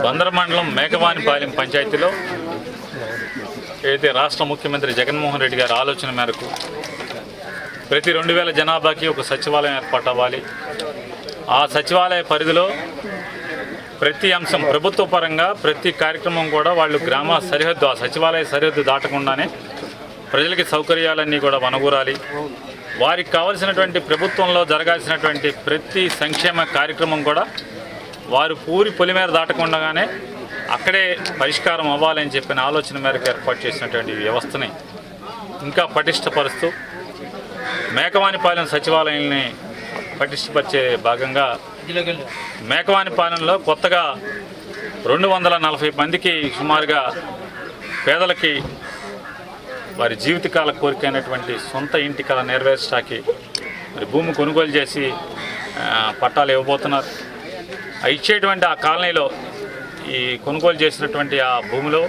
బందర మండలం మేకవానిపాలెం పంచాయతీలో ఏదైతే రాష్ట్ర ముఖ్యమంత్రి జగన్మోహన్ రెడ్డి గారి ఆలోచన మేరకు ప్రతి 2000 జనాభాకి ఒక సచివాలయం ఏర్పాటు అవ్వాలి. ఆ సచివాలయ పరిధిలో ప్రతి అంశం ప్రభుత్వ పరంగా ప్రతి కార్యక్రమం కూడా వాళ్ళు గ్రామ సరిహద్దు ఆ సచివాలయ సరిహద్దు దాటకుండానే ప్రజలకి సౌకర్యాలన్నీ కూడా వనగూరాలి. వారికి కావలసినటువంటి ప్రభుత్వంలో జరగాల్సినటువంటి ప్రతి సంక్షేమ కార్యక్రమం కూడా వారు పూరి పొలిమేర దాటకుండానే అక్కడే పరిష్కారం అవ్వాలని చెప్పిన ఆలోచన మేరకు ఏర్పాటు చేసినటువంటి వ్యవస్థని ఇంకా పటిష్టపరుస్తూ మేకవానిపాలెం సచివాలయాన్ని పటిష్టపరిచే భాగంగా మేకవానిపాలెంలో కొత్తగా 240 మందికి సుమారుగా పేదలకి వారి జీవితకాల కోరికైనటువంటి సొంత ఇంటి కళ నెరవేర్చడానికి మరి భూమి కొనుగోలు చేసి పట్టాలు ఇవ్వబోతున్నారు. ఇచ్చేటువంటి ఆ కాలనీలో ఈ కొనుగోలు చేసినటువంటి ఆ భూమిలో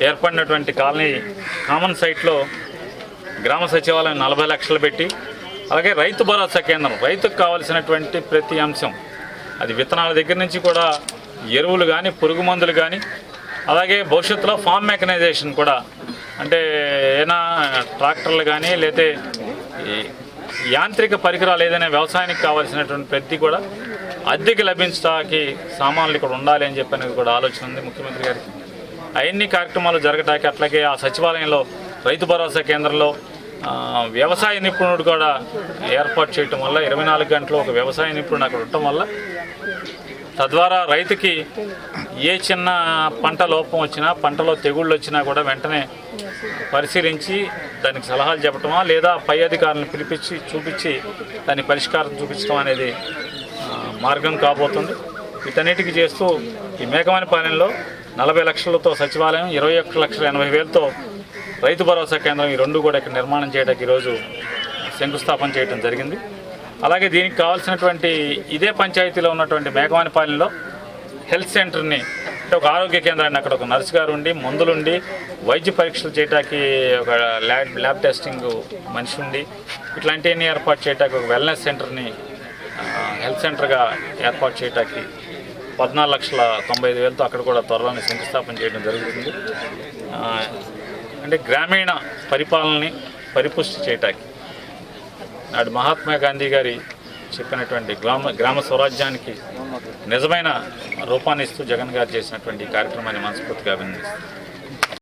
ఏర్పడినటువంటి కాలనీ కామన్ సైట్లో గ్రామ సచివాలయం 40 లక్షలు పెట్టి అలాగే రైతు భరోసా కేంద్రం రైతుకు కావాల్సినటువంటి ప్రతి అంశం అది విత్తనాల దగ్గర నుంచి కూడా ఎరువులు కానీ పురుగు మందులు కానీ అలాగే భవిష్యత్తులో ఫామ్ మెకనైజేషన్ కూడా అంటే ఏదైనా ట్రాక్టర్లు కానీ లేతే యాంత్రిక పరికరాలు ఏదైనా వ్యవసాయానికి కావాల్సినటువంటి ప్రతి కూడా అద్దెకి లభించడానికి సామాన్లు ఇక్కడ ఉండాలి అని చెప్పి కూడా ఆలోచన ఉంది ముఖ్యమంత్రి గారికి. అవన్నీ కార్యక్రమాలు జరగటానికి అట్లాగే ఆ సచివాలయంలో రైతు భరోసా కేంద్రంలో వ్యవసాయ నిపుణుడు కూడా ఏర్పాటు చేయటం వల్ల 24 గంటలు ఒక వ్యవసాయ నిపుణుడు అక్కడ ఉండటం వల్ల తద్వారా రైతుకి ఏ చిన్న పంట లోపం వచ్చినా పంటలో తెగుళ్ళు వచ్చినా కూడా వెంటనే పరిశీలించి దానికి సలహాలు చెప్పటమా లేదా పై అధికారులను పిలిపించి చూపించి దాని పరిష్కారం చూపించడం అనేది మార్గం కాబోతుంది. వీటన్నిటికీ చేస్తూ ఈ మేకవానిపాలెంలో 40 లక్షలతో సచివాలయం 21,80,000తో రైతు భరోసా కేంద్రం ఈ రెండు కూడా ఇక్కడ నిర్మాణం చేయడానికి ఈరోజు శంకుస్థాపన చేయడం జరిగింది. అలాగే దీనికి కావాల్సినటువంటి ఇదే పంచాయతీలో ఉన్నటువంటి మేకవానిపాలెంలో హెల్త్ సెంటర్ని అంటే ఒక ఆరోగ్య కేంద్రాన్ని అక్కడ ఒక నర్సు గారు ఉండి మందులుండి వైద్య పరీక్షలు చేయడానికి ఒక ల్యాబ్ టెస్టింగ్ మనిషి ఉండి ఇట్లాంటివన్నీ ఏర్పాటు చేయడానికి ఒక వెల్నెస్ సెంటర్ని హెల్త్ సెంటర్గా ఏర్పాటు చేయడానికి 14,95,000తో అక్కడ కూడా త్వరలోనే శంకుస్థాపన చేయడం జరుగుతుంది. అంటే గ్రామీణ పరిపాలనని పరిపుష్టి చేయటానికి నాడు మహాత్మా గాంధీ గారి చెప్పినటువంటి గ్రామ స్వరాజ్యానికి నిజమైన రూపాన్ని ఇస్తూ జగన్ గారు చేసినటువంటి కార్యక్రమాన్ని మనస్ఫూర్తిగా అభినందిస్తాను.